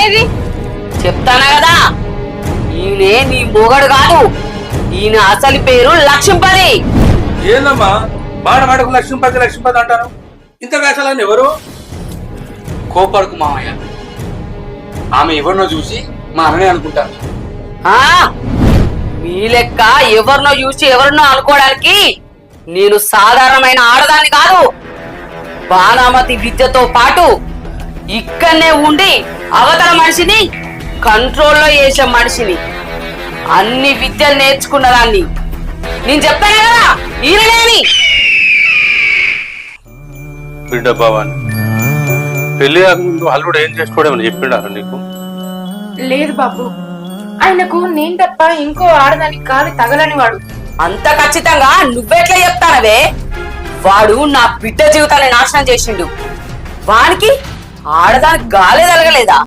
ఇది చెప్తానా కదా, ఈయనే నీ మొగడు కాదు, ఈయన అసలు పేరు లక్ష్మీపతి. ఏందమ్మా మాట మాటకు లక్ష్మీపతి అంటాను? ఇంత వేసాలని ఎవరు? కోపడుకు మామయ్య, ఆమె ఎవరినో చూసి మా అన్ననే అనుకుంటాను. ఆ మీ లెక్క ఎవరినో చూసి ఎవరినో అనుకోవడానికి నేను సాధారణమైన ఆడదాన్ని కాదు. బాణామతి విద్యతో పాటు ఇక్కడనే ఉండి అవతల మనిషిని కంట్రోల్లో చేసే మనిషిని, అన్ని విద్యలు నేర్చుకున్న దాన్ని. నేను చెప్తాను కదా ఈయనలేని బిడ్డ భవాని, పెళ్లి కాకముందు అల్లుడు ఏం చేసుకోవడమని చెప్పిండారు నీకు? లేదు బాబు, ఆయనకు నేను తప్ప ఇంకో ఆడదానికి కాలు తగలని వాడు. అంత ఖచ్చితంగా నువ్వెట్లా చెప్తానవే? వాడు నా బిడ్డ జీవితాన్ని నాశనం చేసిండు, వానికి ఆడదానికి గాలే తగలేదా?